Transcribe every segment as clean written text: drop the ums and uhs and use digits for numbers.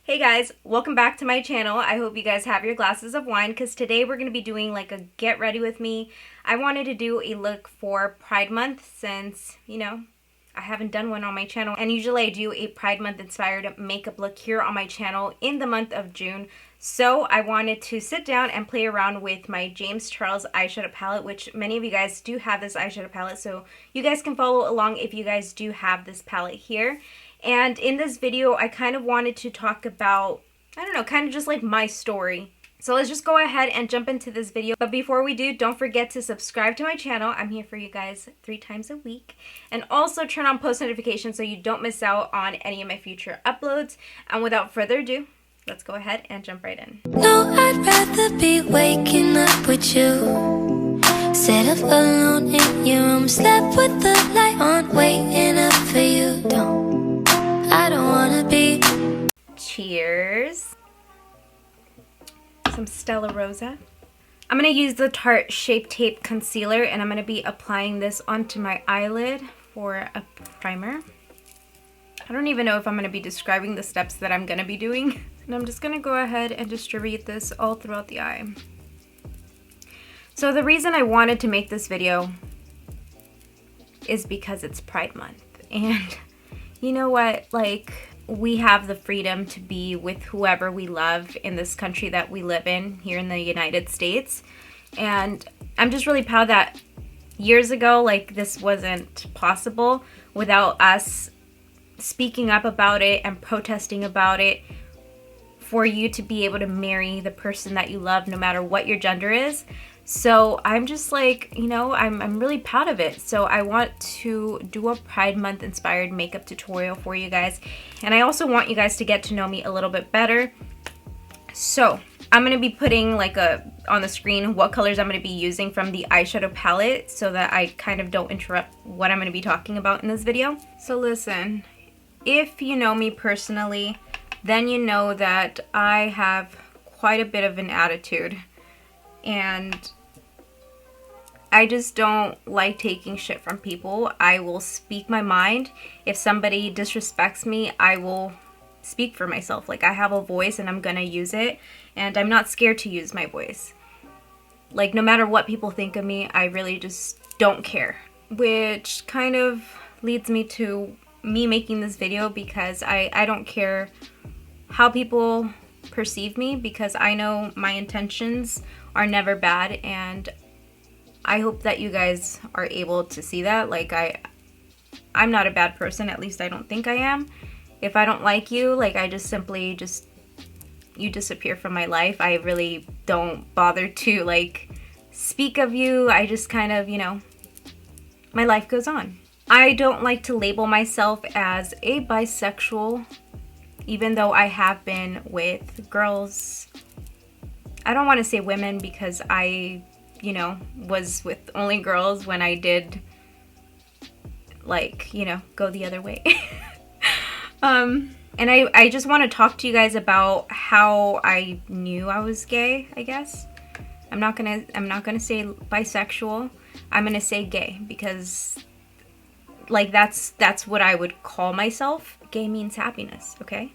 Hey guys, welcome back to my channel. I hope you guys have your glasses of wine because today we're going to be doing like a get ready with me. I wanted to do a look for Pride Month since, you know, I haven't done one on my channel, and usually I do a Pride Month inspired makeup look here on my channel in the month of June. So I wanted to sit down and play around with my James Charles eyeshadow palette, which many of you guys do have this eyeshadow palette, so you guys can follow along if you guys do have this palette here. And in this video, I kind of wanted to talk about, I don't know, kind of just like my story. So let's just go ahead and jump into this video. But before we do, don't forget to subscribe to my channel. I'm here for you guys 3 times a week. And also turn on post notifications so you don't miss out on any of my future uploads. And without further ado, let's go ahead and jump right in. No, I'd rather be waking up with you, set up alone in your room, slept with the light on, waiting up for you. I don't wanna be. Cheers. Some Stella Rosa. I'm going to use the Tarte Shape Tape Concealer, and I'm going to be applying this onto my eyelid for a primer. I don't even know if I'm going to be describing the steps that I'm going to be doing. And I'm just going to go ahead and distribute this all throughout the eye. So the reason I wanted to make this video is because it's Pride Month. And you know what, like, we have the freedom to be with whoever we love in this country that we live in here in the United States. And I'm just really proud that years ago, like, this wasn't possible without us speaking up about it and protesting about it, for you to be able to marry the person that you love no matter what your gender is. So I'm just like, you know, I'm really proud of it. So I want to do a Pride Month inspired makeup tutorial for you guys. And I also want you guys to get to know me a little bit better. So I'm going to be putting like on the screen what colors I'm going to be using from the eyeshadow palette so that I kind of don't interrupt what I'm going to be talking about in this video. So listen, if you know me personally, then you know that I have quite a bit of an attitude. And I just don't like taking shit from people. I will speak my mind. If somebody disrespects me, I will speak for myself. Like, I have a voice and I'm gonna use it. And I'm not scared to use my voice. Like, no matter what people think of me, I really just don't care. Which kind of leads me to me making this video, because I don't care how people perceive me, because I know my intentions are never bad, and I hope that you guys are able to see that. Like, I'm not a bad person, at least I don't think I am. If I don't like you, like, I just simply you disappear from my life. I really don't bother to like speak of you. I just kind of, you know, my life goes on. I don't like to label myself as a bisexual, even though I have been with girls. I don't want to say women, because I, you know, was with only girls when I did, like, you know, go the other way. And I just want to talk to you guys about how I knew I was gay, I guess. I'm not gonna say bisexual. I'm gonna say gay, because like that's what I would call myself. Gay means happiness, okay?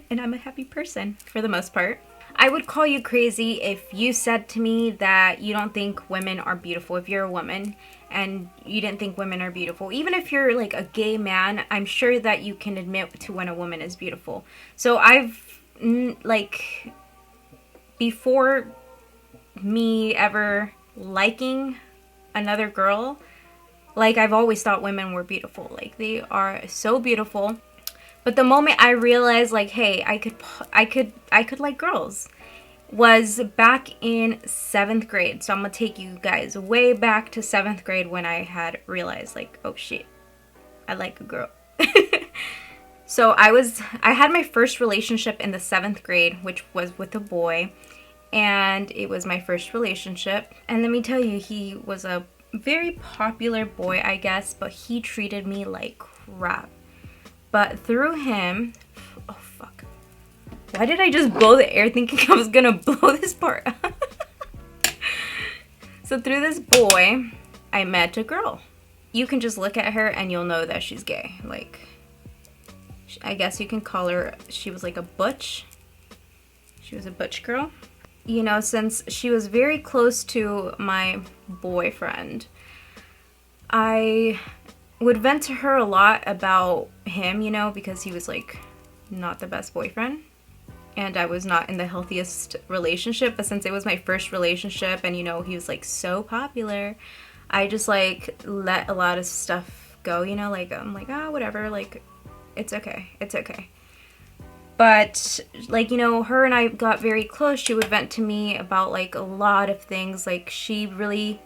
And I'm a happy person for the most part. I would call you crazy if you said to me that you don't think women are beautiful. If you're a woman and you didn't think women are beautiful, even if you're like a gay man, I'm sure that you can admit to when a woman is beautiful. So I've, like, before me ever liking another girl, like, I've always thought women were beautiful. Like, they are so beautiful. But the moment I realized, like, hey, I could like girls, was back in 7th grade. So I'm gonna take you guys way back to 7th grade, when I had realized, like, oh shit, I like a girl. So I had my first relationship in the 7th grade, which was with a boy, and it was my first relationship. And let me tell you, he was a very popular boy, I guess, but he treated me like crap. But through him, oh fuck, why did I just blow the air thinking I was gonna blow this part? So through this boy, I met a girl. You can just look at her and you'll know that she's gay. Like, I guess you can call her, she was like a butch. She was a butch girl. You know, since she was very close to my boyfriend, I would vent to her a lot about him, you know, because he was like not the best boyfriend. And I was not in the healthiest relationship, but since it was my first relationship and, you know, he was like so popular, I just like let a lot of stuff go, you know, like I'm like, ah, whatever, like it's okay, it's okay. But like, you know, her and I got very close. She would vent to me about like a lot of things. Like she really,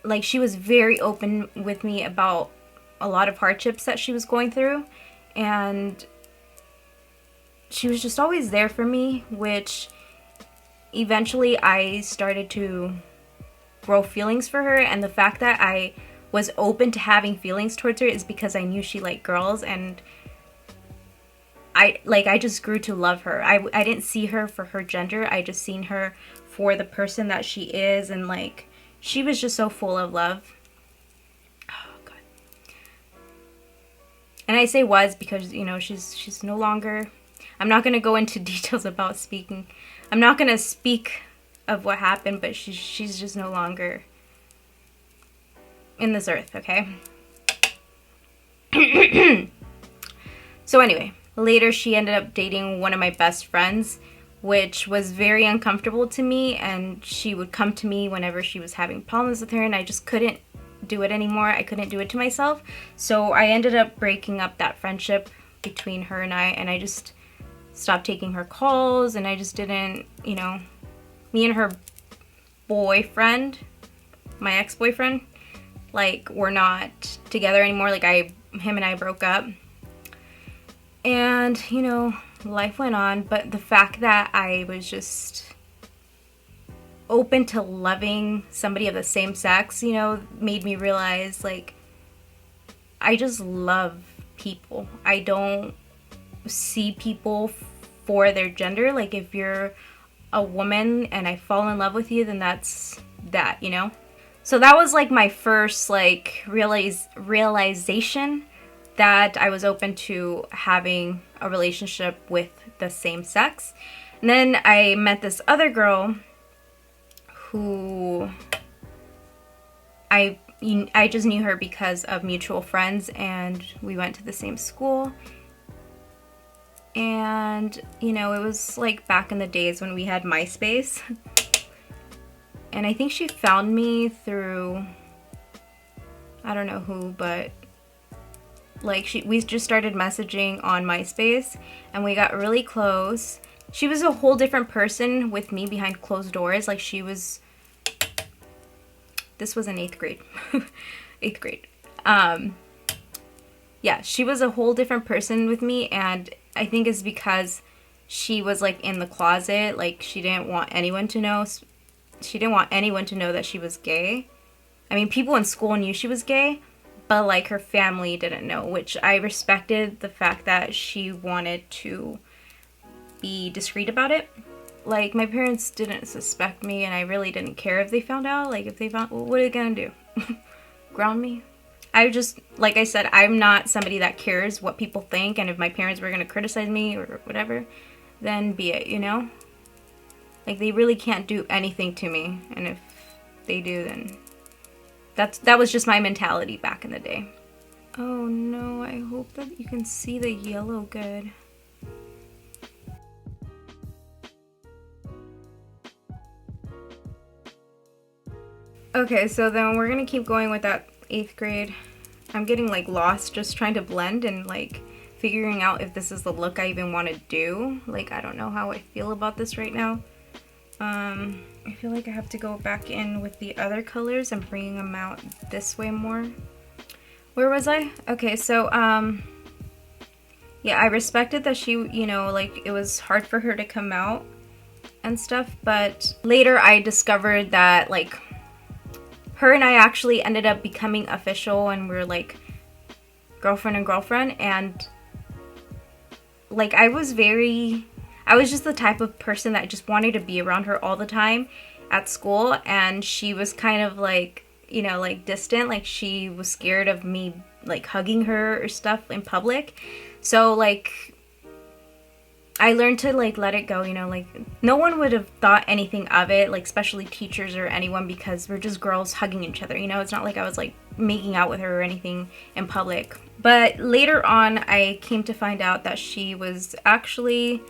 like she was very open with me about a lot of hardships that she was going through, and she was just always there for me, which eventually I started to grow feelings for her. And the fact that I was open to having feelings towards her is because I knew she liked girls, and I just grew to love her. I didn't see her for her gender. I just seen her for the person that she is, and like she was just so full of love. Oh god. And I say was because, you know, she's no longer, I'm not going to go into details about speaking. I'm not going to speak of what happened, but she's just no longer in this earth, okay? So anyway, later she ended up dating one of my best friends, which was very uncomfortable to me, and she would come to me whenever she was having problems with her, and I just couldn't do it anymore. I couldn't do it to myself. So I ended up breaking up that friendship between her and I just stopped taking her calls, and I just didn't, you know, me and her boyfriend, my ex-boyfriend, like, we're not together anymore. Like, him and I broke up. And, you know, life went on, but the fact that I was just open to loving somebody of the same sex, you know, made me realize, like, I just love people. I don't see people for their gender. Like, if you're a woman and I fall in love with you, then that's that, you know? So that was like my first like realization that I was open to having a relationship with the same sex. And then I met this other girl who I just knew her because of mutual friends, and we went to the same school. And, you know, it was like back in the days when we had MySpace. And I think she found me through, I don't know who, but like we just started messaging on MySpace, and we got really close. She was a whole different person with me behind closed doors. Like this was in 8th grade. 8th grade. Yeah, she was a whole different person with me, and I think it's because she was like in the closet. Like she didn't want anyone to know. She didn't want anyone to know that she was gay. I mean, people in school knew she was gay, but like her family didn't know, which I respected the fact that she wanted to be discreet about it. Like, my parents didn't suspect me, and I really didn't care if they found out. Like, if they found, what are they gonna do? Ground me? I just, like I said, I'm not somebody that cares what people think, and if my parents were gonna criticize me or whatever, then be it, you know? Like, they really can't do anything to me, and if they do, then that was just my mentality back in the day. Oh no, I hope that you can see the yellow good. Okay, so then we're gonna keep going with that 8th grade. I'm getting like lost just trying to blend and like figuring out if this is the look I even want to do. Like, I don't know how I feel about this right now. I feel like I have to go back in with the other colors and bringing them out this way more. Where was I? Okay, so, yeah, I respected that she, you know, like, it was hard for her to come out and stuff, but later I discovered that, like, her and I actually ended up becoming official, and we're, like, girlfriend and girlfriend, and, like, I was just the type of person that just wanted to be around her all the time at school, and she was kind of like, you know, like distant. Like, she was scared of me like hugging her or stuff in public. So like I learned to like let it go, you know, like no one would have thought anything of it, like especially teachers or anyone, because we're just girls hugging each other, you know. It's not like I was like making out with her or anything in public. But later on I came to find out that she was actually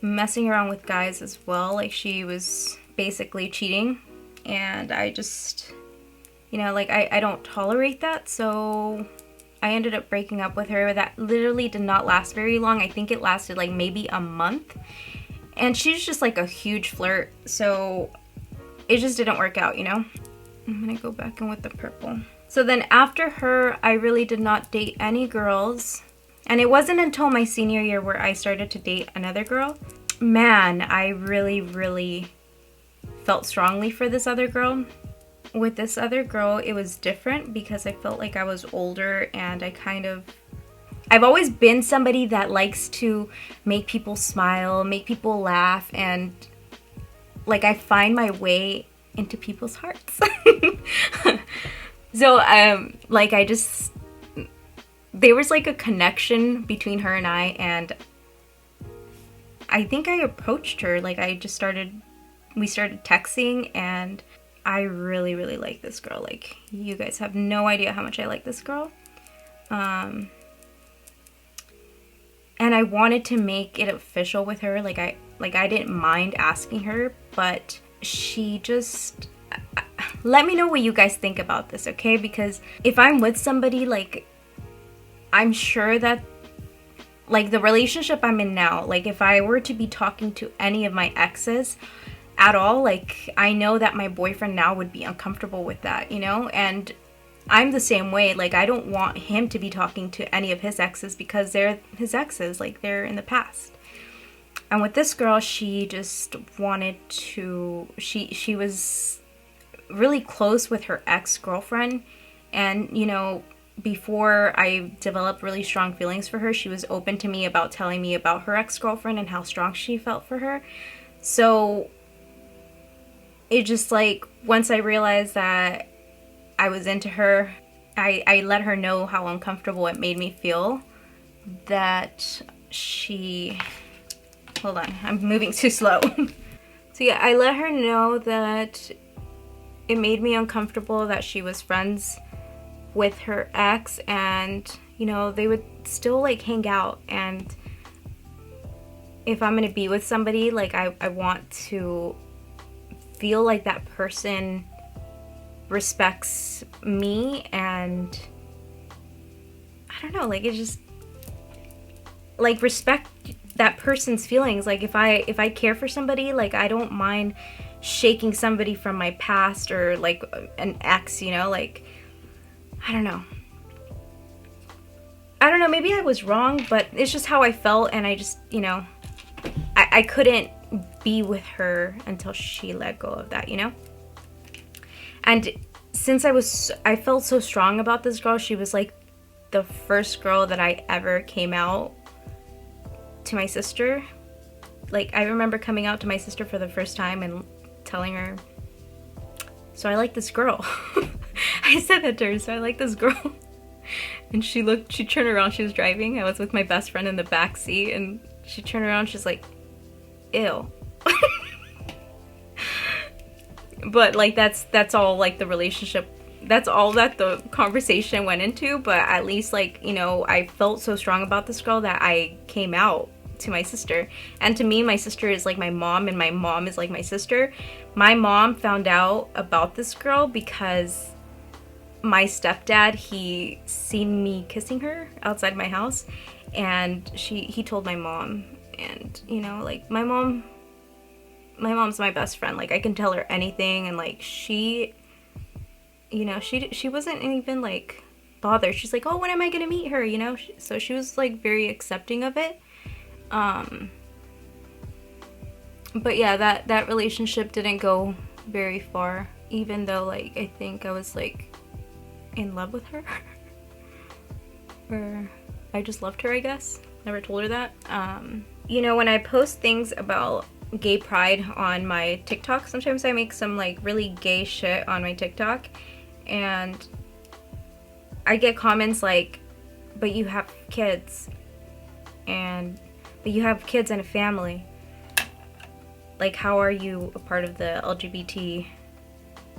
messing around with guys as well. Like she was basically cheating, and I just, you know, like I don't tolerate that. So I ended up breaking up with her. That literally did not last very long. I think it lasted like maybe a month. And she's just like a huge flirt. So it just didn't work out, you know? I'm gonna go back in with the purple. So then after her, I really did not date any girls. And it wasn't until my senior year where I started to date another girl. Man, I really, really felt strongly for this other girl. With this other girl, it was different because I felt like I was older, and I've always been somebody that likes to make people smile, make people laugh, and like I find my way into people's hearts. So like there was like a connection between her and and I think I approached her. Like we started texting, and I really, really like this girl. Like, you guys have no idea how much I like this girl. And I wanted to make it official with her. Like I didn't mind asking her, but she just... Let me know what you guys think about this, okay? Because if I'm with somebody, like, I'm sure that, like, the relationship I'm in now, like, if I were to be talking to any of my exes at all, like I know that my boyfriend now would be uncomfortable with that, you know. And I'm the same way. Like I don't want him to be talking to any of his exes because they're his exes, like they're in the past. And with this girl, she just wanted to, she was really close with her ex-girlfriend, and you know, before I developed really strong feelings for her, she was open to me about telling me about her ex-girlfriend and how strong she felt for her. So it just like, once I realized that I was into her, I let her know how uncomfortable it made me feel that she... Hold on, I'm moving too slow. So yeah, I let her know that it made me uncomfortable that she was friends with her ex, and you know, they would still like hang out, and if I'm gonna be with somebody, like I want to feel like that person respects me, and I don't know, like it just like respect that person's feelings. Like if I care for somebody, like I don't mind shaking somebody from my past or like an ex, you know, like I don't know, maybe I was wrong, but it's just how I felt, and I just, you know, I couldn't be with her until she let go of that, you know. And since I felt so strong about this girl, she was like the first girl that I ever came out to my sister. Like I remember coming out to my sister for the first time and telling her, so I like this girl. I said that to her, so I like this girl. And she turned around, she was driving, I was with my best friend in the back seat, and she turned around, she's like, ew. But like that's all like the relationship, that's all that the conversation went into. But at least, like, you know, I felt so strong about this girl that I came out to my sister. And to me, my sister is like my mom, and my mom is like my sister. My mom found out about this girl because my stepdad, he seen me kissing her outside my house, and he told my mom. And you know, like my mom's my best friend. Like I can tell her anything, and like she, you know, she wasn't even like bothered. She's like, oh, when am I gonna meet her, you know? So she was like very accepting of it. But yeah, that relationship didn't go very far, even though like I think I was like in love with her. Or I just loved her, I guess. Never told her that. You know, when I post things about gay pride on my TikTok, sometimes I make some like really gay shit on my TikTok, and I get comments like, but you have kids, but you have kids and a family. Like, how are you a part of the LGBT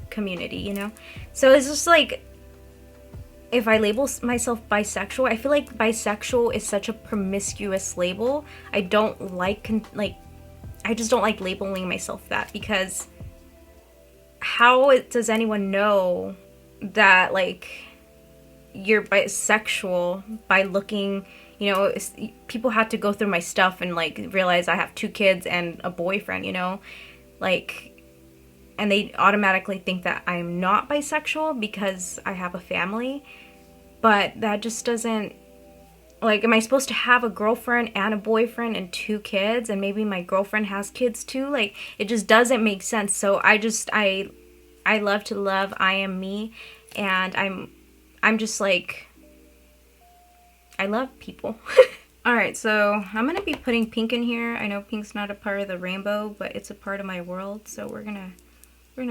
community, you know? So it's just like, if I label myself bisexual, I feel like bisexual is such a promiscuous label. I don't like, I just don't like labeling myself that, because how does anyone know that, like, you're bisexual by looking, you know? People have to go through my stuff and, like, realize I have 2 kids and a boyfriend, you know? Like, and they automatically think that I'm not bisexual because I have a family. But that just doesn't, like, am I supposed to have a girlfriend and a boyfriend and 2 kids, and maybe my girlfriend has kids too? Like, it just doesn't make sense. So I love to love, I am me, and I'm just like, I love people. Alright, so I'm gonna be putting pink in here. I know pink's not a part of the rainbow, but it's a part of my world, so we're gonna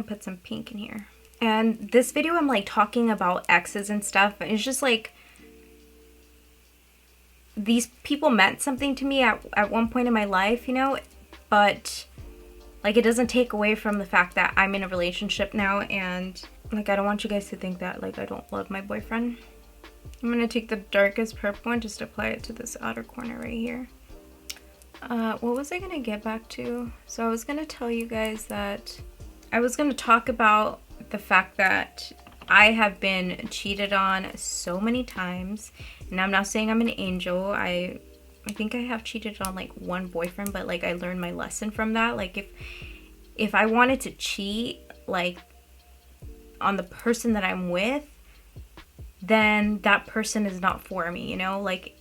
put some pink in here. And this video I'm like talking about exes and stuff, and it's just like, these people meant something to me at one point in my life, you know, but like, it doesn't take away from the fact that I'm in a relationship now, and like, I don't want you guys to think that like I don't love my boyfriend. I'm gonna take the darkest purple and just apply it to this outer corner right here. What was I gonna get back to? So I was gonna tell you guys that I was gonna talk about the fact that I have been cheated on so many times, and I'm not saying I'm an angel. I think I have cheated on like 1 boyfriend, but like, I learned my lesson from that. Like, if I wanted to cheat like on the person that I'm with, then that person is not for me, you know? Like,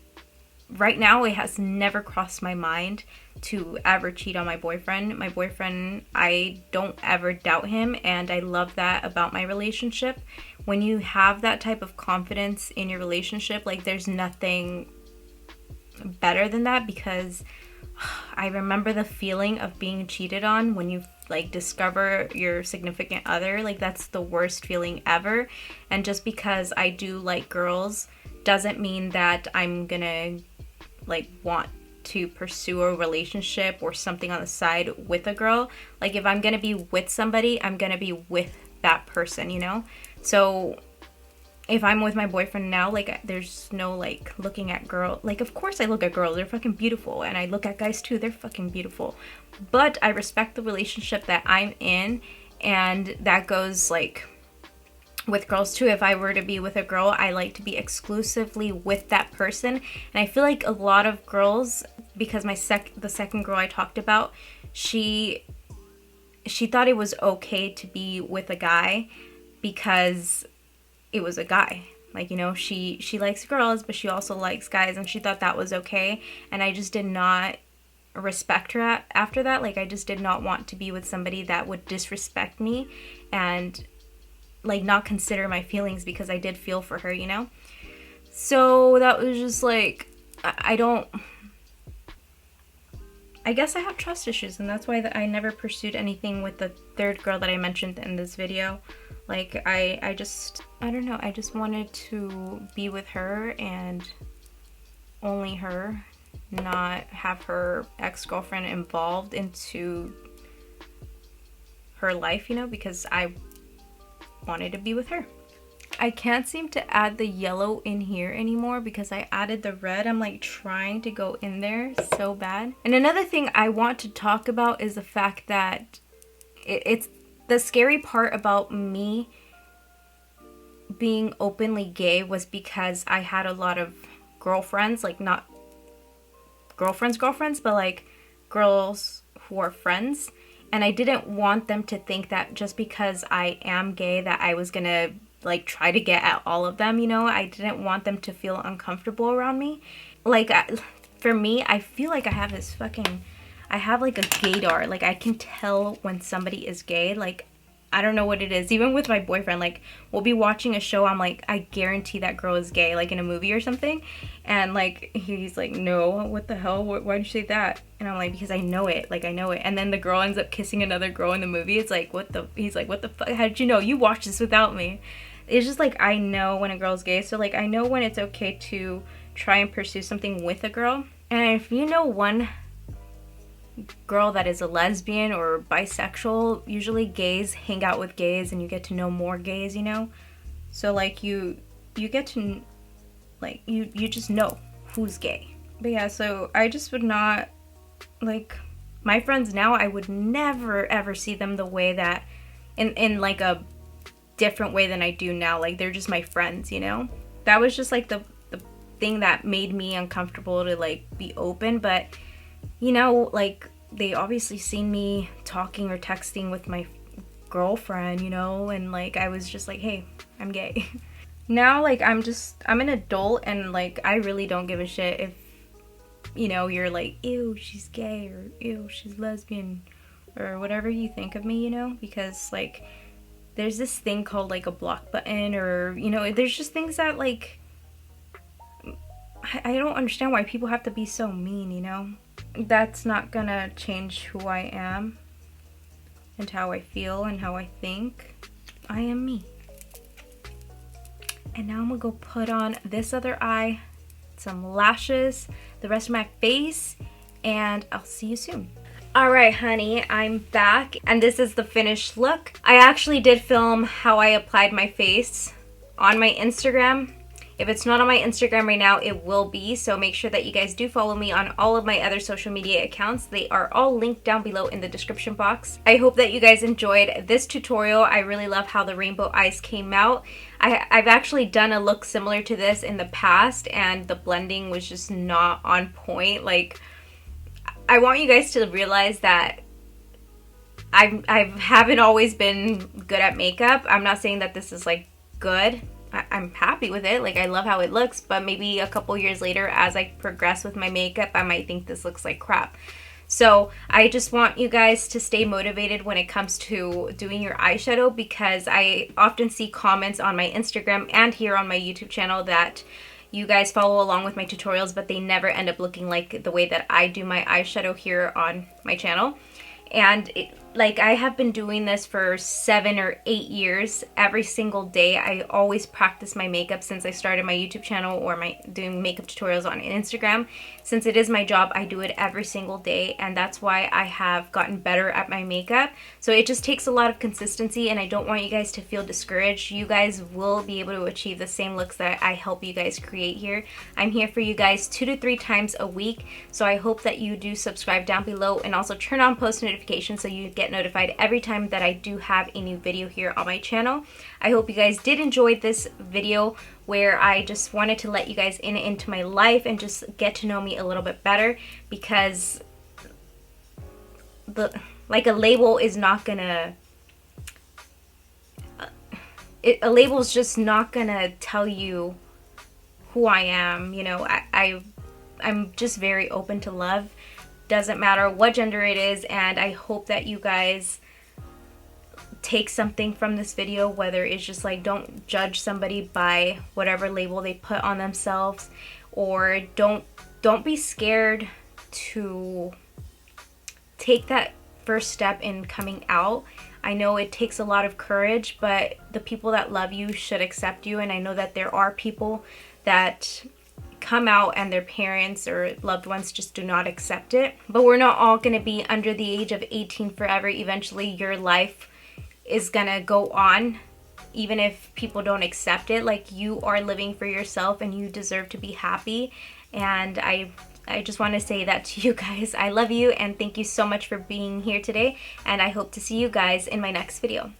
right now it has never crossed my mind to ever cheat on my boyfriend. My boyfriend, I don't ever doubt him, and I love that about my relationship. When you have that type of confidence in your relationship, like, there's nothing better than that, because I remember the feeling of being cheated on when you like discover your significant other. Like, that's the worst feeling ever. And just because I do like girls doesn't mean that I'm gonna like want to pursue a relationship or something on the side with a girl. Like, if I'm gonna be with somebody, I'm gonna be with that person, you know? So if I'm with my boyfriend now, like, there's no like looking at girl. Like, of course I look at girls, they're fucking beautiful, and I look at guys too, they're fucking beautiful. But I respect the relationship that I'm in, and that goes like with girls too. If I were to be with a girl, I like to be exclusively with that person. And I feel like a lot of girls, because the second girl I talked about, she thought it was okay to be with a guy because it was a guy. Like, you know, she likes girls, but she also likes guys, and she thought that was okay. And I just did not respect her after that. Like, I just did not want to be with somebody that would disrespect me and like not consider my feelings, because I did feel for her, you know? So that was just like, I guess I have trust issues, and that's why I never pursued anything with the 3rd girl that I mentioned in this video. Like, I don't know, I just wanted to be with her and only her, not have her ex-girlfriend involved into her life, you know, because I wanted to be with her. I can't seem to add the yellow in here anymore because I added the red. I'm like trying to go in there so bad. And another thing I want to talk about is the fact that it's the scary part about me being openly gay was because I had a lot of girlfriends, like not girlfriends, but like girls who are friends. And I didn't want them to think that just because I am gay that I was gonna like try to get at all of them, you know? I didn't want them to feel uncomfortable around me. Like, for me, I feel like I have like a gaydar. Like, I can tell when somebody is gay. Like, I don't know what it is. Even with my boyfriend, like, we'll be watching a show, I'm like, I guarantee that girl is gay, like in a movie or something. And like, he's like, no, what the hell? Why'd you say that? And I'm like, because I know it. Like, I know it. And then the girl ends up kissing another girl in the movie. It's like, he's like, what the fuck? How did you know? You watched this without me. It's just like I know when a girl's gay, so like I know when it's okay to try and pursue something with a girl. And if you know one girl that is a lesbian or bisexual, usually gays hang out with gays and you get to know more gays, you know? So like you get to, like, you just know who's gay. But yeah, so I just would not, like, my friends now, I would never ever see them the way that, in like a different way than I do now. Like, they're just my friends, you know? That was just like the thing that made me uncomfortable to like be open. But you know, like, they obviously seen me talking or texting with my girlfriend, you know, and like I was just like, hey, I'm gay. Now, like, I'm an adult, and like I really don't give a shit if, you know, you're like, ew, she's gay, or ew, she's lesbian, or whatever you think of me, you know, because like there's this thing called like a block button, or, you know, there's just things that like I don't understand why people have to be so mean, you know. That's not gonna change who I am and how I feel and how I think. I am me. And now I'm gonna go put on this other eye, some lashes, the rest of my face, and I'll see you soon. Alright, honey, I'm back, and this is the finished look. I actually did film how I applied my face on my Instagram. If it's not on my Instagram right now, it will be, so make sure that you guys do follow me on all of my other social media accounts. They are all linked down below in the description box. I hope that you guys enjoyed this tutorial. I really love how the rainbow eyes came out. I've actually done a look similar to this in the past, and the blending was just not on point. Like, I want you guys to realize that I haven't always been good at makeup. I'm not saying that this is like good. I'm happy with it, like I love how it looks, but maybe a couple years later as I progress with my makeup, I might think this looks like crap. So I just want you guys to stay motivated when it comes to doing your eyeshadow, because I often see comments on my Instagram and here on my YouTube channel that you guys follow along with my tutorials, but they never end up looking like the way that I do my eyeshadow here on my channel. And like, I have been doing this for 7 or 8 years. Every single day I always practice my makeup since I started my YouTube channel, or doing makeup tutorials on Instagram. Since it is my job, I do it every single day, and that's why I have gotten better at my makeup. So it just takes a lot of consistency, and I don't want you guys to feel discouraged. You guys will be able to achieve the same looks that I help you guys create here. I'm here for you guys 2 to 3 times a week, so I hope that you do subscribe down below, and also turn on post notifications so you get notified every time that I do have a new video here on my channel. I hope you guys did enjoy this video where I just wanted to let you guys into my life and just get to know me a little bit better, because like a label is not gonna a label is just not gonna tell you who I am, you know. I'm just very open to love. Doesn't matter what gender it is, and I hope that you guys take something from this video, whether it's just like, don't judge somebody by whatever label they put on themselves, or don't be scared to take that first step in coming out. I know it takes a lot of courage, but the people that love you should accept you, and I know that there are people that come out and their parents or loved ones just do not accept it. But we're not all going to be under the age of 18 forever. Eventually your life is going to go on, even if people don't accept it. Like, you are living for yourself and you deserve to be happy. And I just want to say that to you guys. I love you, and thank you so much for being here today, and I hope to see you guys in my next video.